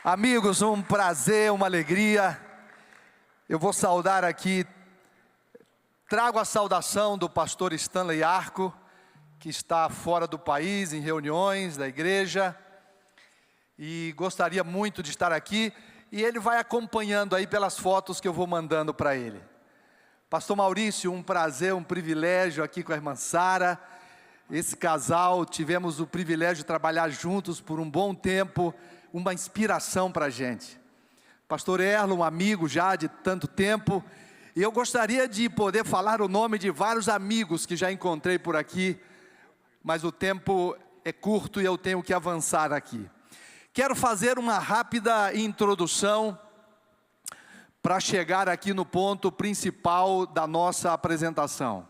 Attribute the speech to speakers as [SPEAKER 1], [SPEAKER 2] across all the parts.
[SPEAKER 1] Amigos, um prazer, uma alegria. Eu vou saudar aqui, trago a saudação do pastor Stanley Arco, que está fora do país, em reuniões da igreja, e gostaria muito de estar aqui, e ele vai acompanhando aí pelas fotos que eu vou mandando para ele. Pastor Maurício, um prazer, um privilégio aqui com a irmã Sara. Esse casal, tivemos o privilégio de trabalhar juntos por um bom tempo, uma inspiração para a gente. Pastor Erlo, um amigo já de tanto tempo, e eu gostaria de poder falar o nome de vários amigos que já encontrei por aqui, mas o tempo é curto e eu tenho que avançar aqui. Quero fazer uma rápida introdução para chegar aqui no ponto principal da nossa apresentação.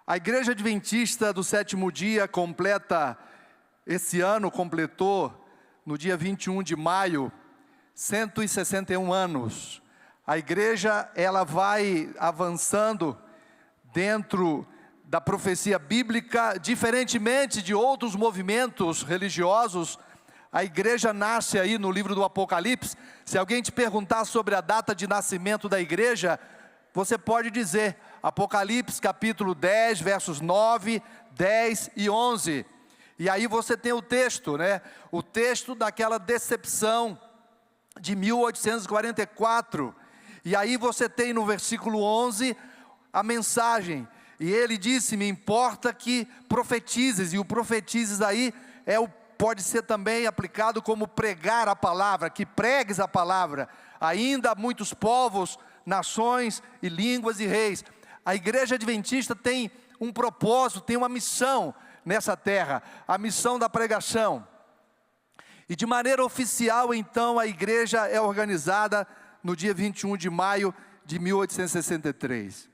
[SPEAKER 1] A Igreja Adventista do Sétimo Dia completou no dia 21 de maio, 161 anos. A igreja, ela vai avançando dentro da profecia bíblica, diferentemente de outros movimentos religiosos. A igreja nasce aí no livro do Apocalipse. Se alguém te perguntar sobre a data de nascimento da igreja, você pode dizer Apocalipse capítulo 10, versos 9, 10 e 11. E aí você tem o texto, né? O texto daquela decepção de 1844. E aí você tem no versículo 11 a mensagem. E ele disse: me importa que profetizes. E o profetizes aí pode ser também aplicado como pregar a palavra, que pregues a palavra. Ainda muitos povos, nações e línguas e reis. A igreja adventista tem um propósito, tem uma missão nessa terra, a missão da pregação. E de maneira oficial, então, a igreja é organizada no dia 21 de maio de 1863.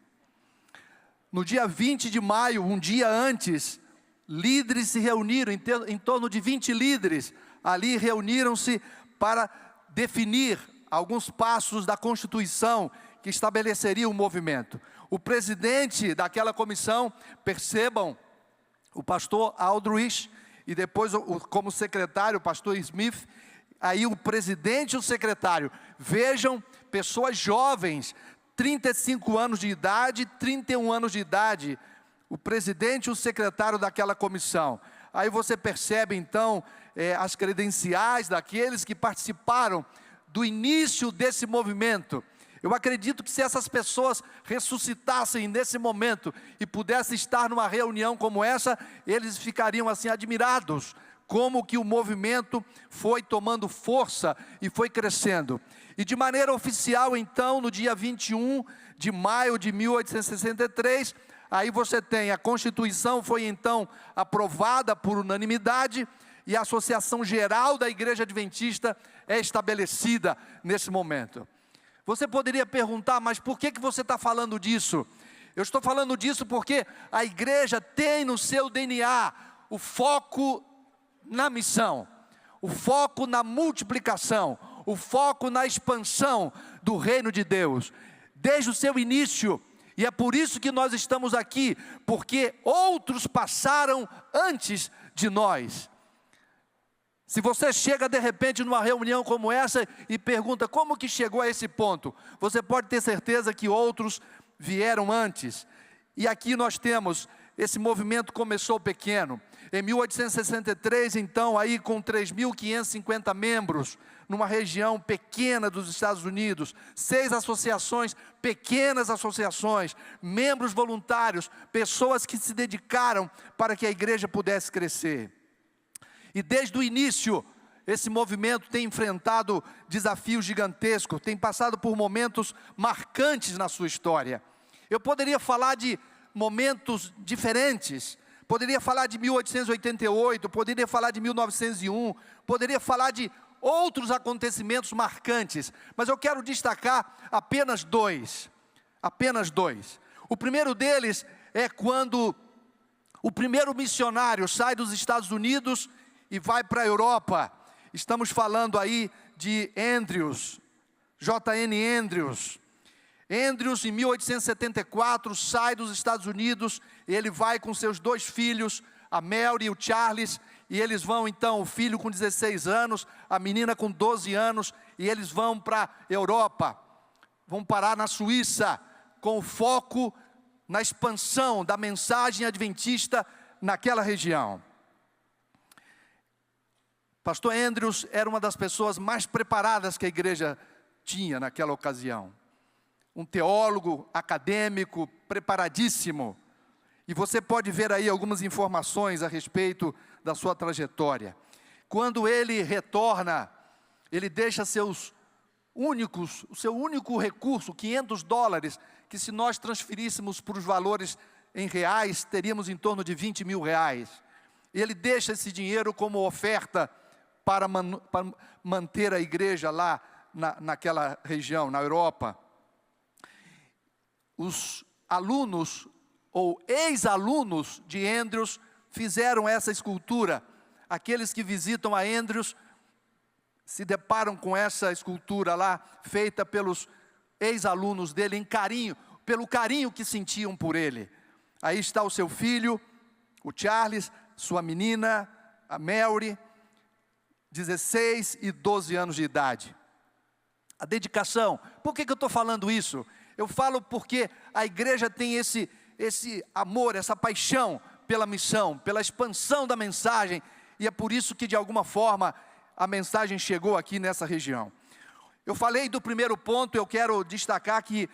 [SPEAKER 1] No dia 20 de maio, um dia antes, líderes se reuniram, em torno de 20 líderes, ali reuniram-se para definir alguns passos da Constituição que estabeleceria o movimento. O presidente daquela comissão, percebam, o pastor Aldrich, e depois como secretário, o pastor Smith, aí o presidente e o secretário. Vejam, pessoas jovens, 35 anos de idade, 31 anos de idade, o presidente e o secretário daquela comissão. Aí você percebe então as credenciais daqueles que participaram do início desse movimento. Eu acredito que se essas pessoas ressuscitassem nesse momento e pudessem estar numa reunião como essa, eles ficariam assim admirados, como que o movimento foi tomando força e foi crescendo. E de maneira oficial então, no dia 21 de maio de 1863, aí você tem a Constituição, foi então aprovada por unanimidade, e a Associação Geral da Igreja Adventista é estabelecida nesse momento. Você poderia perguntar, mas por que você está falando disso? Eu estou falando disso porque a igreja tem no seu DNA o foco na missão, o foco na multiplicação, o foco na expansão do reino de Deus, desde o seu início. E é por isso que nós estamos aqui, porque outros passaram antes de nós. Se você chega de repente numa reunião como essa e pergunta como que chegou a esse ponto, você pode ter certeza que outros vieram antes. E aqui nós temos, esse movimento começou pequeno. Em 1863, então, aí com 3.550 membros, numa região pequena dos Estados Unidos, 6 associações, pequenas associações, membros voluntários, pessoas que se dedicaram para que a igreja pudesse crescer. E desde o início, esse movimento tem enfrentado desafios gigantescos, tem passado por momentos marcantes na sua história. Eu poderia falar de momentos diferentes, poderia falar de 1888, poderia falar de 1901, poderia falar de outros acontecimentos marcantes, mas eu quero destacar apenas dois. O primeiro deles é quando o primeiro missionário sai dos Estados Unidos e vai para a Europa. Estamos falando aí de Andrews, J.N. Andrews. Andrews, em 1874, sai dos Estados Unidos, ele vai com seus 2 filhos, a Mary e o Charles, e eles vão então, o filho com 16 anos, a menina com 12 anos, e eles vão para a Europa, vão parar na Suíça, com foco na expansão da mensagem adventista naquela região. Pastor Andrews era uma das pessoas mais preparadas que a igreja tinha naquela ocasião. Um teólogo, acadêmico, preparadíssimo. E você pode ver aí algumas informações a respeito da sua trajetória. Quando ele retorna, ele deixa o seu único recurso, $500, que se nós transferíssemos para os valores em reais, teríamos em torno de 20 mil reais. Ele deixa esse dinheiro como oferta para manter a igreja lá naquela região, na Europa. Os alunos ou ex-alunos de Andrews fizeram essa escultura. Aqueles que visitam a Andrews se deparam com essa escultura lá, feita pelos ex-alunos dele, em carinho, pelo carinho que sentiam por ele. Aí está o seu filho, o Charles, sua menina, a Mary, 16 e 12 anos de idade. A dedicação. Por que eu estou falando isso? Eu falo porque a igreja tem esse amor, essa paixão pela missão, pela expansão da mensagem, e é por isso que de alguma forma a mensagem chegou aqui nessa região. Eu falei do primeiro ponto, eu quero destacar que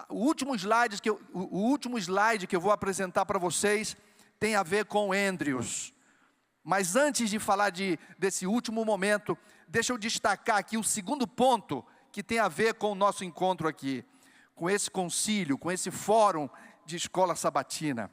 [SPEAKER 1] o último slide que eu vou apresentar para vocês tem a ver com Andrews. Mas antes de falar desse último momento, deixa eu destacar aqui o segundo ponto que tem a ver com o nosso encontro aqui, com esse concílio, com esse fórum de escola sabatina.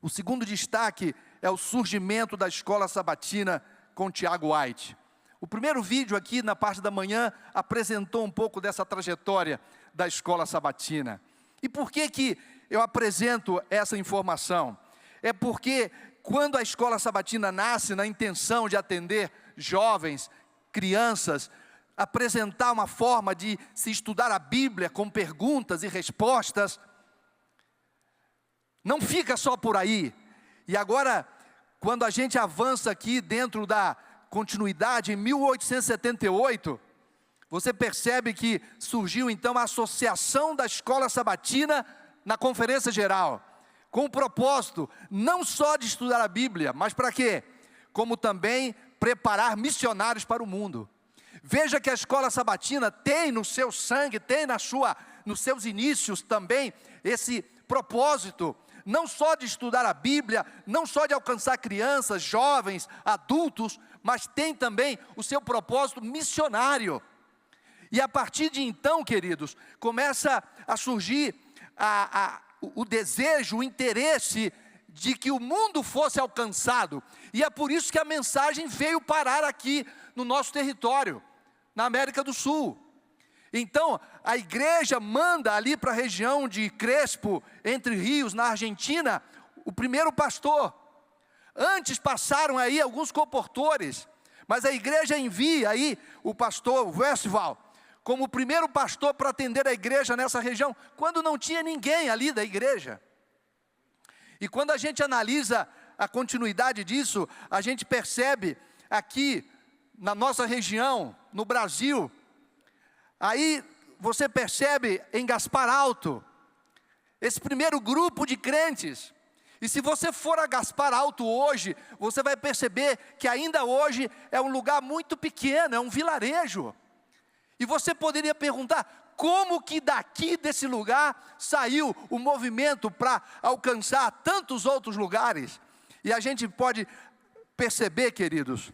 [SPEAKER 1] O segundo destaque é o surgimento da escola sabatina com Tiago White. O primeiro vídeo aqui na parte da manhã apresentou um pouco dessa trajetória da escola sabatina. E por que eu apresento essa informação? É porque quando a escola sabatina nasce na intenção de atender jovens, crianças, apresentar uma forma de se estudar a Bíblia com perguntas e respostas, não fica só por aí. E agora, quando a gente avança aqui dentro da continuidade, em 1878, você percebe que surgiu então a Associação da Escola Sabatina na Conferência Geral, com o propósito não só de estudar a Bíblia, mas para quê? Como também preparar missionários para o mundo. Veja que a escola sabatina tem no seu sangue, tem nos seus inícios também esse propósito, não só de estudar a Bíblia, não só de alcançar crianças, jovens, adultos, mas tem também o seu propósito missionário. E a partir de então, queridos, começa a surgir o desejo, o interesse de que o mundo fosse alcançado. E é por isso que a mensagem veio parar aqui no nosso território, na América do Sul. Então, a igreja manda ali para a região de Crespo, Entre Rios, na Argentina, o primeiro pastor. Antes passaram aí alguns comportores, mas a igreja envia aí o pastor Westphal como o primeiro pastor para atender a igreja nessa região, quando não tinha ninguém ali da igreja. E quando a gente analisa a continuidade disso, a gente percebe aqui na nossa região, no Brasil, aí você percebe em Gaspar Alto, esse primeiro grupo de crentes. E se você for a Gaspar Alto hoje, você vai perceber que ainda hoje é um lugar muito pequeno, é um vilarejo. E você poderia perguntar, como que daqui desse lugar saiu o movimento para alcançar tantos outros lugares? E a gente pode perceber, queridos,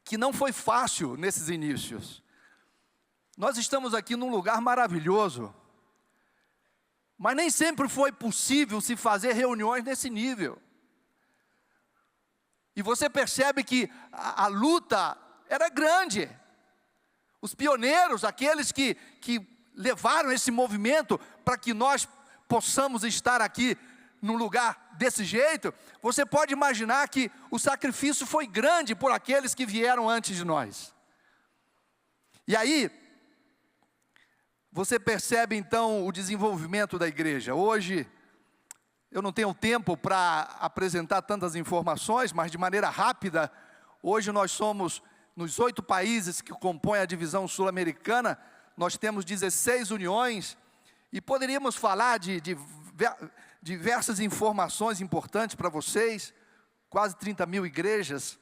[SPEAKER 1] que não foi fácil nesses inícios. Nós estamos aqui num lugar maravilhoso, mas nem sempre foi possível se fazer reuniões nesse nível. E você percebe que a luta era grande. Os pioneiros, aqueles que levaram esse movimento para que nós possamos estar aqui num lugar desse jeito, você pode imaginar que o sacrifício foi grande por aqueles que vieram antes de nós. E aí, você percebe então o desenvolvimento da igreja. Hoje, Eu não tenho tempo para apresentar tantas informações, mas de maneira rápida, hoje nós somos, nos 8 países que compõem a divisão sul-americana, nós temos 16 uniões, e poderíamos falar de diversas informações importantes para vocês, quase 30 mil igrejas,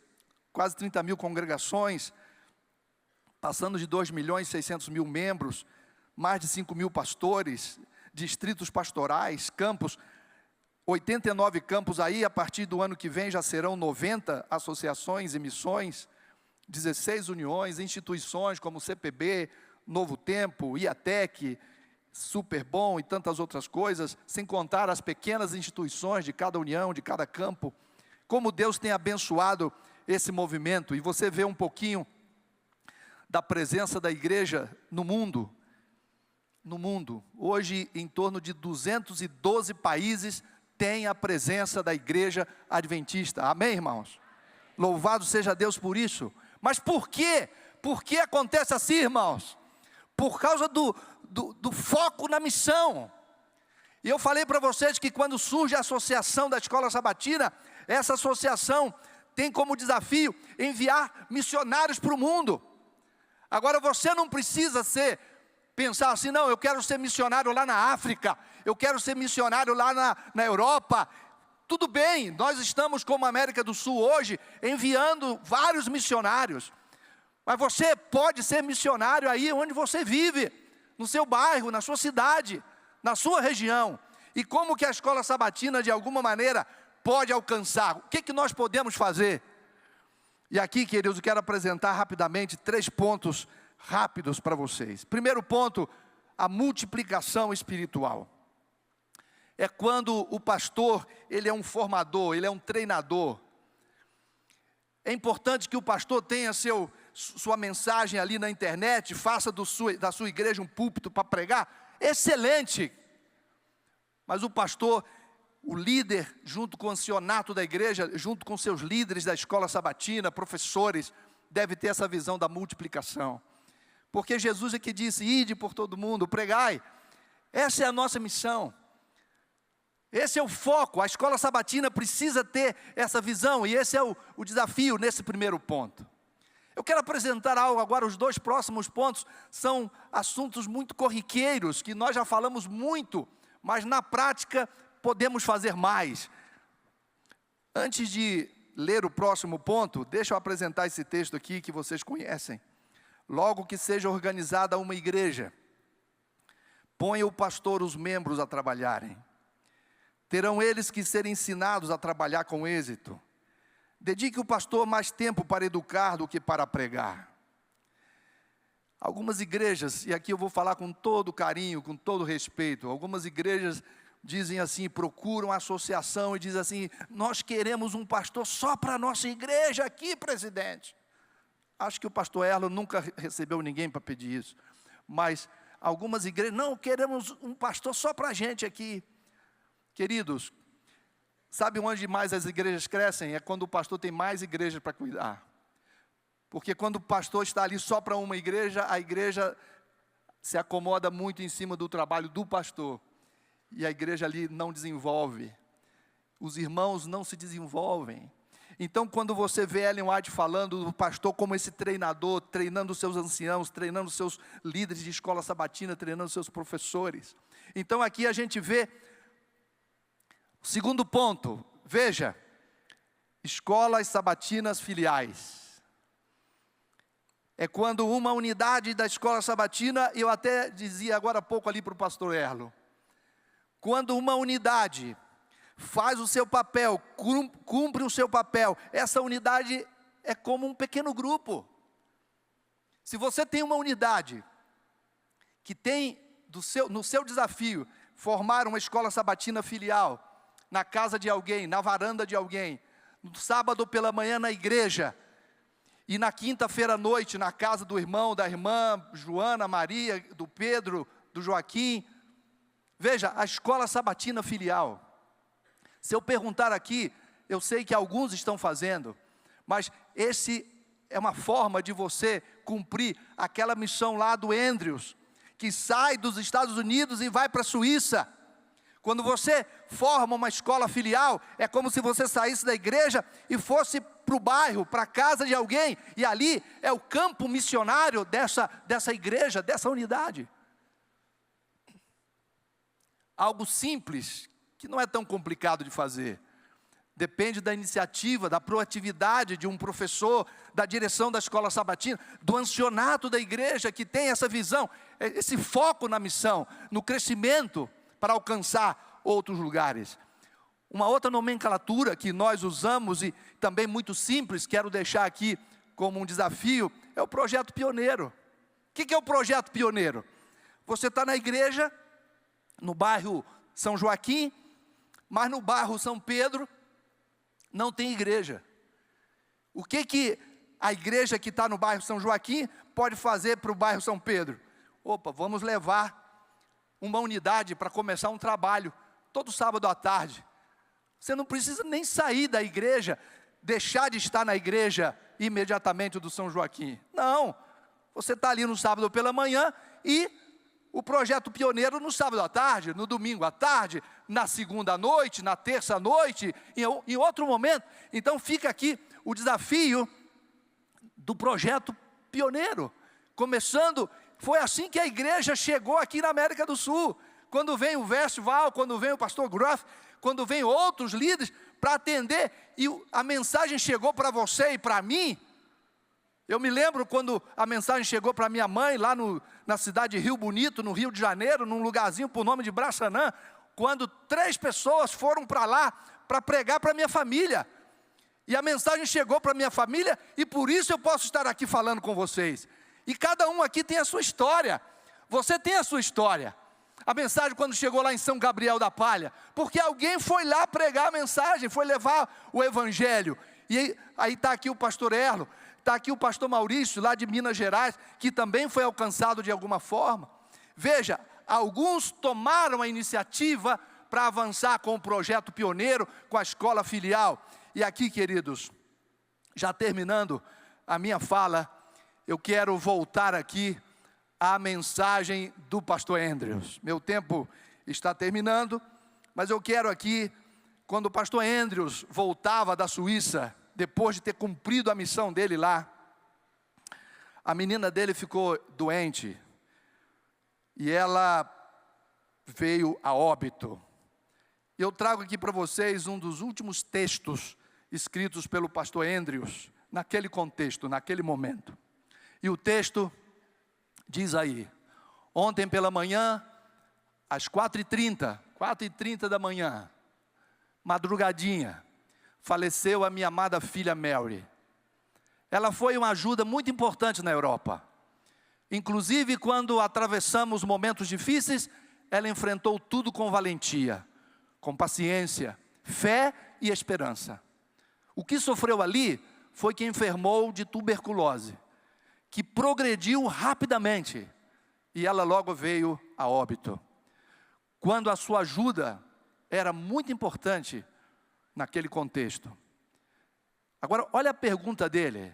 [SPEAKER 1] quase 30 mil congregações, passando de 2.600.000 membros, mais de 5 mil pastores, distritos pastorais, campos, 89 campos aí, a partir do ano que vem já serão 90 associações e missões, 16 uniões, instituições como CPB, Novo Tempo, IATEC, Superbom e tantas outras coisas, sem contar as pequenas instituições de cada união, de cada campo. Como Deus tem abençoado esse movimento, e você vê um pouquinho da presença da igreja no mundo. No mundo, hoje em torno de 212 países tem a presença da igreja adventista. Amém, irmãos? Louvado seja Deus por isso. Mas por quê? Por que acontece assim, irmãos? Por causa do foco na missão. E eu falei para vocês que quando surge a associação da Escola Sabatina, essa associação tem como desafio enviar missionários para o mundo. Agora você não precisa pensar assim, não, eu quero ser missionário lá na África, eu quero ser missionário lá na Europa. Tudo bem, nós estamos como América do Sul hoje, enviando vários missionários. Mas você pode ser missionário aí onde você vive, no seu bairro, na sua cidade, na sua região. E como que a Escola Sabatina, de alguma maneira, pode alcançar? O que nós podemos fazer? E aqui, queridos, eu quero apresentar rapidamente 3 pontos rápidos para vocês. Primeiro ponto, a multiplicação espiritual. É quando o pastor, ele é um formador, ele é um treinador. É importante que o pastor tenha sua mensagem ali na internet, faça da sua igreja um púlpito para pregar. Excelente! Mas o pastor, o líder, junto com o ancianato da igreja, junto com seus líderes da escola sabatina, professores, deve ter essa visão da multiplicação. Porque Jesus é que disse, ide por todo mundo, pregai. Essa é a nossa missão. Esse é o foco. A escola sabatina precisa ter essa visão. E esse é o desafio nesse primeiro ponto. Eu quero apresentar algo agora. Os 2 próximos pontos são assuntos muito corriqueiros, que nós já falamos muito, mas na prática podemos fazer mais. Antes de ler o próximo ponto, deixa eu apresentar esse texto aqui que vocês conhecem. Logo que seja organizada uma igreja, ponha o pastor os membros a trabalharem. Terão eles que ser ensinados a trabalhar com êxito. Dedique o pastor mais tempo para educar do que para pregar. Algumas igrejas, e aqui eu vou falar com todo carinho, com todo respeito, algumas igrejas dizem assim, procuram a associação e dizem assim, nós queremos um pastor só para a nossa igreja aqui, presidente. Acho que o pastor Erlo nunca recebeu ninguém para pedir isso. Mas algumas igrejas, não, queremos um pastor só para a gente aqui. Queridos, sabe onde mais as igrejas crescem? É quando o pastor tem mais igrejas para cuidar. Porque quando o pastor está ali só para uma igreja, a igreja se acomoda muito em cima do trabalho do pastor. E a igreja ali não desenvolve. Os irmãos não se desenvolvem. Então, quando você vê Ellen White falando do pastor como esse treinador, treinando os seus anciãos, treinando os seus líderes de escola sabatina, treinando os seus professores. Então, aqui a gente vê o segundo ponto. Veja, escolas sabatinas filiais. É quando uma unidade da escola sabatina, eu até dizia agora há pouco ali para o pastor Erlo, quando uma unidade faz o seu papel, cumpre o seu papel, essa unidade é como um pequeno grupo. Se você tem uma unidade que tem no seu desafio formar uma escola sabatina filial, na casa de alguém, na varanda de alguém, no sábado pela manhã na igreja, e na quinta-feira à noite na casa do irmão, da irmã Joana, Maria, do Pedro, do Joaquim. Veja, a escola sabatina filial. Se eu perguntar aqui, eu sei que alguns estão fazendo, mas esse é uma forma de você cumprir aquela missão lá do Andrews, que sai dos Estados Unidos e vai para a Suíça, Quando você forma uma escola filial, é como se você saísse da igreja e fosse para o bairro, para a casa de alguém, e ali é o campo missionário dessa igreja, dessa unidade. Algo simples, que não é tão complicado de fazer. Depende da iniciativa, da proatividade de um professor, da direção da escola sabatina, do ancianato da igreja que tem essa visão, esse foco na missão, no crescimento para alcançar outros lugares. Uma outra nomenclatura que nós usamos e também muito simples, quero deixar aqui como um desafio, é o projeto pioneiro. O que é o projeto pioneiro? Você está na igreja, no bairro São Joaquim, mas no bairro São Pedro não tem igreja. O que a igreja que está no bairro São Joaquim pode fazer para o bairro São Pedro? Opa, vamos levar uma unidade para começar um trabalho, todo sábado à tarde. Você não precisa nem sair da igreja, deixar de estar na igreja imediatamente do São Joaquim. Não, você está ali no sábado pela manhã e o projeto pioneiro no sábado à tarde, no domingo à tarde, na segunda à noite, na terça à noite, em outro momento. Então fica aqui o desafio do projeto pioneiro. Começando, foi assim que a igreja chegou aqui na América do Sul. Quando vem o Westphal, quando vem o pastor Groff, quando vem outros líderes para atender, e a mensagem chegou para você e para mim. Eu me lembro quando a mensagem chegou para minha mãe, lá na cidade de Rio Bonito, no Rio de Janeiro, num lugarzinho por nome de Braçanã, quando 3 pessoas foram para lá para pregar para minha família. E a mensagem chegou para minha família, e por isso eu posso estar aqui falando com vocês. E cada um aqui tem a sua história. Você tem a sua história. A mensagem quando chegou lá em São Gabriel da Palha, porque alguém foi lá pregar a mensagem, foi levar o evangelho. E aí está aqui o pastor Erlo, está aqui o pastor Maurício, lá de Minas Gerais, que também foi alcançado de alguma forma. Veja, alguns tomaram a iniciativa para avançar com o projeto pioneiro, com a escola filial. E aqui, queridos, já terminando a minha fala, eu quero voltar aqui à mensagem do pastor Andrews. Meu tempo está terminando, mas eu quero aqui, quando o pastor Andrews voltava da Suíça, depois de ter cumprido a missão dele lá, a menina dele ficou doente, e ela veio a óbito. Eu trago aqui para vocês um dos últimos textos escritos pelo pastor Andrews, naquele contexto, naquele momento. E o texto diz aí: ontem pela manhã, às 4h30 da manhã, madrugadinha, faleceu a minha amada filha Mary. Ela foi uma ajuda muito importante na Europa. Inclusive, quando atravessamos momentos difíceis, ela enfrentou tudo com valentia, com paciência, fé e esperança. O que sofreu ali foi que enfermou de tuberculose, que progrediu rapidamente, e ela logo veio a óbito. Quando a sua ajuda era muito importante naquele contexto. Agora, olha a pergunta dele.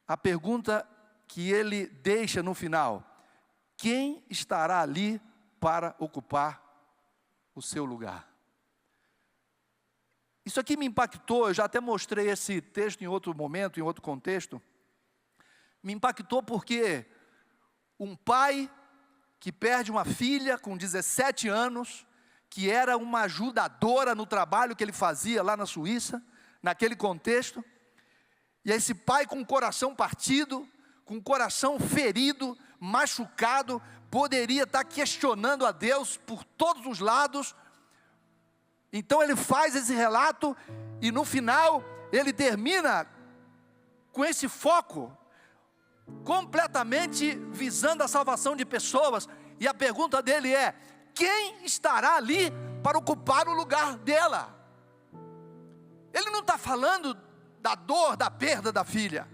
[SPEAKER 1] A pergunta que ele deixa no final: quem estará ali para ocupar o seu lugar? Isso aqui me impactou, eu já até mostrei esse texto em outro momento, em outro contexto. Me impactou porque um pai que perde uma filha com 17 anos, que era uma ajudadora no trabalho que ele fazia lá na Suíça, naquele contexto, e esse pai com o coração partido, com o coração ferido, machucado, poderia estar questionando a Deus por todos os lados. Então ele faz esse relato, e no final ele termina com esse foco, completamente visando a salvação de pessoas. E a pergunta dele é: quem estará ali para ocupar o lugar dela? Ele não está falando da dor, da perda da filha,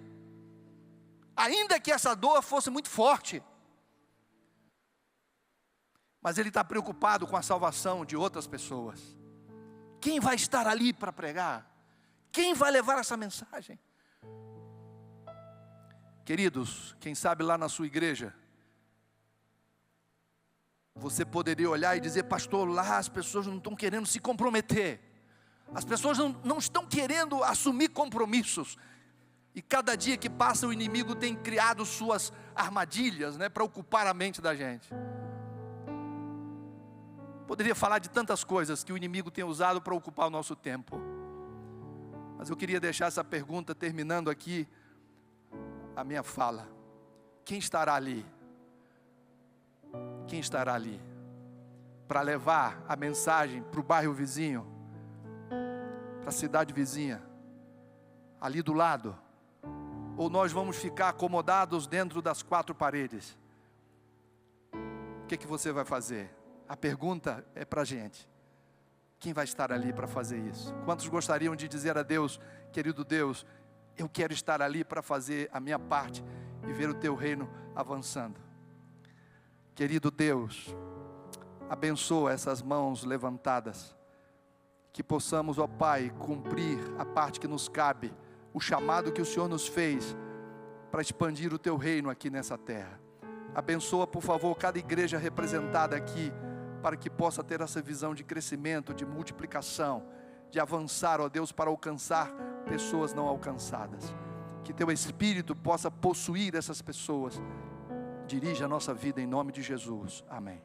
[SPEAKER 1] ainda que essa dor fosse muito forte, mas ele está preocupado com a salvação de outras pessoas. Quem vai estar ali para pregar? Quem vai levar essa mensagem? Queridos, quem sabe lá na sua igreja, Você poderia olhar e dizer: pastor, lá as pessoas não estão querendo se comprometer, as pessoas não estão querendo assumir compromissos. E cada dia que passa o inimigo tem criado suas armadilhas, para ocupar a mente da gente. Poderia falar de tantas coisas que o inimigo tem usado para ocupar o nosso tempo. Mas eu queria deixar essa pergunta terminando aqui a minha fala. Quem estará ali? Quem estará ali para levar a mensagem para o bairro vizinho, para a cidade vizinha, ali do lado? Ou nós vamos ficar acomodados dentro das quatro paredes? O que você vai fazer? A pergunta é para a gente. Quem vai estar ali para fazer isso? Quantos gostariam de dizer a Deus: querido Deus, eu quero estar ali para fazer a minha parte e ver o teu reino avançando? Querido Deus, abençoa essas mãos levantadas, que possamos, ó Pai, cumprir a parte que nos cabe, o chamado que o Senhor nos fez para expandir o teu reino aqui nessa terra. Abençoa, por favor, cada igreja representada aqui, para que possa ter essa visão de crescimento, de multiplicação, de avançar, ó Deus, para alcançar pessoas não alcançadas. Que teu Espírito possa possuir essas pessoas. Dirige a nossa vida em nome de Jesus. Amém.